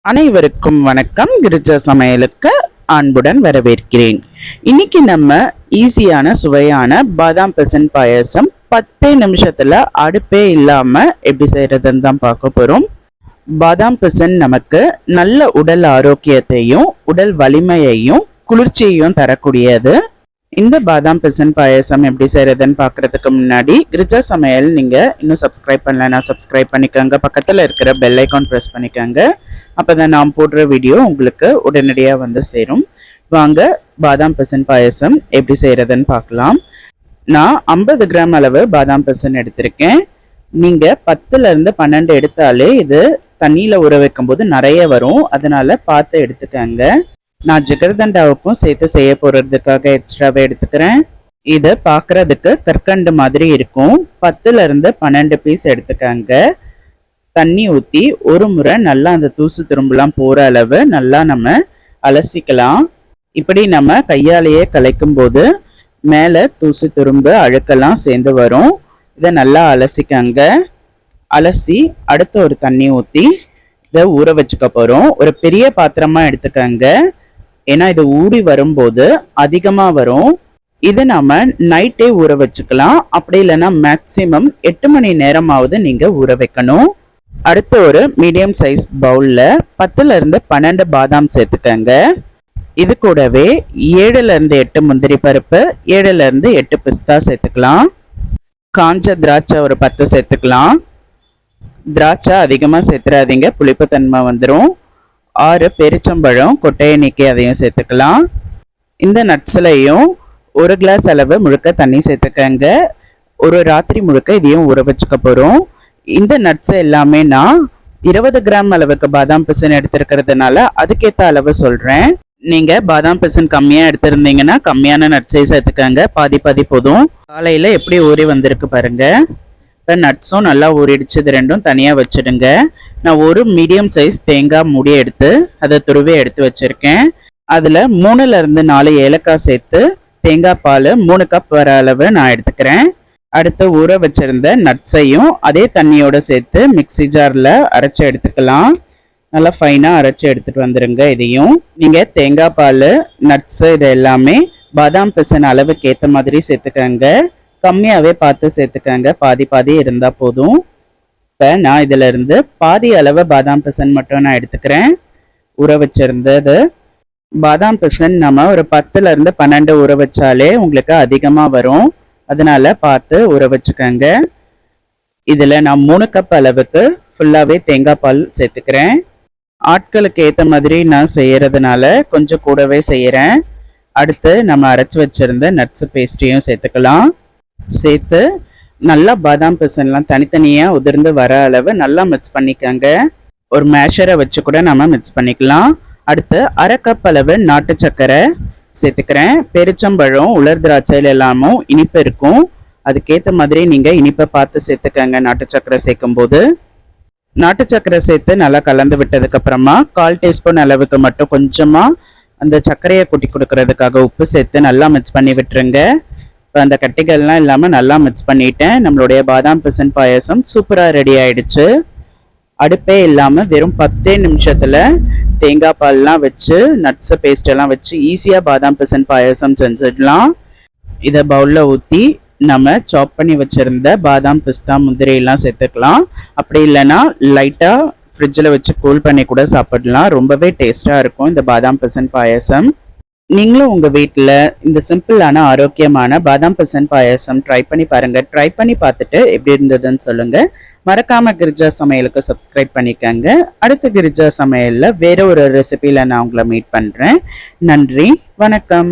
அனைவருக்கும் வணக்கம். கிரிஜா சமையலுக்கு அன்புடன் வரவேற்கிறேன். இன்னைக்கு நம்ம ஈஸியான சுவையான பாதாம் பிசன் பாயசம் 10 நிமிஷத்துல அடுப்பே இல்லாம எப்படி செய்யறதுன்னு தான் பார்க்க போறோம். பாதாம் பிசன் நமக்கு நல்ல உடல் ஆரோக்கியத்தையும் உடல் வலிமையையும் குளிர்ச்சியையும் தரக்கூடியது. இந்த பாதாம் பிசன் பாயசம் எப்படி செய்யறதுன்னு பார்க்கறதுக்கு முன்னாடி கிரிஜா சமையல் நீங்க இன்னும் சப்ஸ்கிரைப் பண்ணலன்னா சப்ஸ்கிரைப் பண்ணிக்கோங்க. பக்கத்துல இருக்கிற பெல் ஐக்கான் ப்ரெஸ் பண்ணிக்கோங்க. அப்பதான் நான் போடுற வீடியோ உங்களுக்கு உடனடியாக வந்து சேரும். வாங்க பாதாம் பிசன் பாயசம் எப்படி செய்யறதுன்னு பார்க்கலாம். நான் 50 கிராம் அளவு பாதாம் பிசன் எடுத்திருக்கேன். நீங்க 10ல இருந்து 12 எடுத்தாலே இது தண்ணியில ஊற வைக்கும் போது நிறைய வரும், அதனால பார்த்து எடுத்துக்கங்க. நான் ஜிகர்தண்டாவுக்கும் சேர்த்து செய்ய போறதுக்காக எக்ஸ்ட்ராவே எடுத்துக்கிறேன். இதை பார்க்கறதுக்கு கற்கண்டு மாதிரி இருக்கும். 10ல இருந்து 12 பீஸ் எடுத்துக்கங்க. தண்ணி ஊற்றி ஒரு முறை நல்லா அந்த தூசு திரும்பலாம் போற அளவு நல்லா நம்ம அலசிக்கலாம். இப்படி நம்ம கையாலேயே கலைக்கும் போது மேலே தூசு திரும்ப அழுக்கெல்லாம் சேர்ந்து வரும். இதை நல்லா அலசிக்கங்க. அலசி அடுத்த ஒரு தண்ணி ஊற்றி இதை ஊற வச்சுக்க போறோம். ஒரு பெரிய பாத்திரமா எடுத்துக்கங்க, ஏன்னா இது ஊறி வரும்போது அதிகமா வரும். இதை நாம நைட்டே ஊற வச்சுக்கலாம். அப்படி இல்லைன்னா மேக்சிமம் 8 மணி நேரமாவது நீங்க ஊற வைக்கணும். அடுத்து ஒரு மீடியம் சைஸ் பவுல்ல 10ல இருந்து 12 பாதாம் சேர்த்துக்கங்க. இது கூடவே 7ல இருந்து 8 முந்திரி பருப்பு, 7ல இருந்து 8 பிஸ்தா சேர்த்துக்கலாம். காஞ்ச திராட்சை ஒரு 10 சேர்த்துக்கலாம். திராட்சை அதிகமா சேர்த்துறாதீங்க, புளிப்பு தன்மை வந்துடும். 6 பெரிச்சம்பழம் கொட்டையை நீக்கி அதையும் சேர்த்துக்கலாம். இந்த நட்ஸ்லையும் 1 கிளாஸ் அளவு முழுக்க தண்ணி சேர்த்துக்கங்க. ஒரு ராத்திரி முழுக்க இதையும் ஊற வச்சுக்க போறோம். இந்த நட்ஸ் எல்லாமே நான் 20 கிராம் அளவுக்கு பாதாம் பிசன் எடுத்திருக்கிறதுனால அதுக்கேற்ற அளவு சொல்றேன். நீங்க பாதாம் பிசன் கம்மியா எடுத்திருந்தீங்கன்னா கம்மியான நட்ஸை சேர்த்துக்கங்க. பாதி பாதி போதும். காலையில எப்படி ஊறி வந்திருக்கு பாருங்க. இப்போ நட்ஸும் நல்லா ஊறிடுச்சு. இது ரெண்டும் தனியாக வச்சுடுங்க. நான் ஒரு மீடியம் சைஸ் தேங்காய் மூடி எடுத்து அதை துருவே எடுத்து வச்சுருக்கேன். அதில் 3ல இருந்து 4 ஏலக்காய் சேர்த்து தேங்காய் பால் 3 கப் வர அளவு நான் எடுத்துக்கிறேன். அடுத்து ஊற வச்சிருந்த நட்ஸையும் அதே தண்ணியோட சேர்த்து மிக்சி ஜாரில் அரைச்சி எடுத்துக்கலாம். நல்லா ஃபைனாக அரைச்சி எடுத்துகிட்டு வந்துடுங்க. இதையும் நீங்கள் தேங்காய் பால் நட்ஸு இது எல்லாமே பாதாம் பிசன் அளவுக்கு ஏற்ற மாதிரி சேர்த்துக்கங்க. கம்மியாகவே பார்த்து சேர்த்துக்கங்க, பாதி பாதி இருந்தால் போதும். இப்போ நான் இதில் இருந்து பாதி அளவு பாதாம் பிசன் மட்டும் நான் எடுத்துக்கிறேன். ஊற வச்சிருந்தது பாதாம் பிசன் நம்ம ஒரு 10ல இருந்து 12 ஊற வச்சாலே உங்களுக்கு அதிகமாக வரும், அதனால பார்த்து ஊற வச்சுக்கோங்க. இதில் நான் 3 கப் அளவுக்கு ஃபுல்லாகவே தேங்காய் பால் சேர்த்துக்கிறேன். ஆட்களுக்கு ஏற்ற மாதிரி நான் செய்யறதுனால கொஞ்சம் கூடவே செய்கிறேன். அடுத்து நம்ம அரைச்சி வச்சிருந்த நட்ஸ் பேஸ்ட்டையும் சேர்த்துக்கலாம். சேர்த்து நல்லா பாதாம் பிசன்லாம் தனித்தனியாக உதிர்ந்து வர அளவு நல்லா மிக்ஸ் பண்ணிக்கோங்க. ஒரு மேஷரை வச்சு கூட நம்ம மிக்ஸ் பண்ணிக்கலாம். அடுத்து 1/2 கப் அளவு நாட்டு சர்க்கரை சேர்த்துக்கிறேன். பெரிச்சம்பழம் உலர் திராட்சையில் எல்லாமும் இனிப்பு இருக்கும், அதுக்கேற்ற மாதிரி நீங்கள் இனிப்பை பார்த்து சேர்த்துக்கங்க. நாட்டு சர்க்கரை சேர்க்கும் போது நாட்டு சர்க்கரை சேர்த்து நல்லா கலந்து விட்டதுக்கு அப்புறமா 1/4 டீஸ்பூன் அளவுக்கு மட்டும் கொஞ்சமாக அந்த சர்க்கரையை கூட்டி கொடுக்கறதுக்காக உப்பு சேர்த்து நல்லா மிக்ஸ் பண்ணி விட்டுருங்க. இப்போ அந்த கட்டிகள்லாம் இல்லாமல் நல்லா மிக்ஸ் பண்ணிட்டேன். நம்மளுடைய பாதாம் பிசன் பாயசம் சூப்பராக ரெடி ஆயிடுச்சு. அடுப்பே இல்லாமல் வெறும் 10 நிமிஷத்தில் தேங்காய் பால்லாம் வச்சு நட்ஸு பேஸ்டெல்லாம் வச்சு ஈஸியாக பாதாம் பிசன் பாயசம் செஞ்சிடலாம். இதை பவுலில் ஊற்றி நம்ம சாப் பண்ணி வச்சுருந்த பாதாம் பிஸ்தா முந்திரியெல்லாம் சேர்த்துக்கலாம். அப்படி இல்லைன்னா லைட்டாக ஃப்ரிட்ஜில் வச்சு கூல் பண்ணி கூட சாப்பிடலாம். ரொம்பவே டேஸ்ட்டாக இருக்கும் இந்த பாதாம் பிசன் பாயசம். நீங்களும் உங்கள் வீட்டில் இந்த சிம்பிளான ஆரோக்கியமான பாதாம் பிசன் பாயசம் ட்ரை பண்ணி பாருங்கள். ட்ரை பண்ணி பார்த்துட்டு எப்படி இருந்ததுன்னு சொல்லுங்கள். மறக்காமல் கிரிஜா சமையலுக்கு சப்ஸ்கிரைப் பண்ணிக்கோங்க. அடுத்த கிரிஜா சமையலில் வேற ஒரு ரெசிபியில் நான் உங்களை மீட் பண்ணுறேன். நன்றி, வணக்கம்.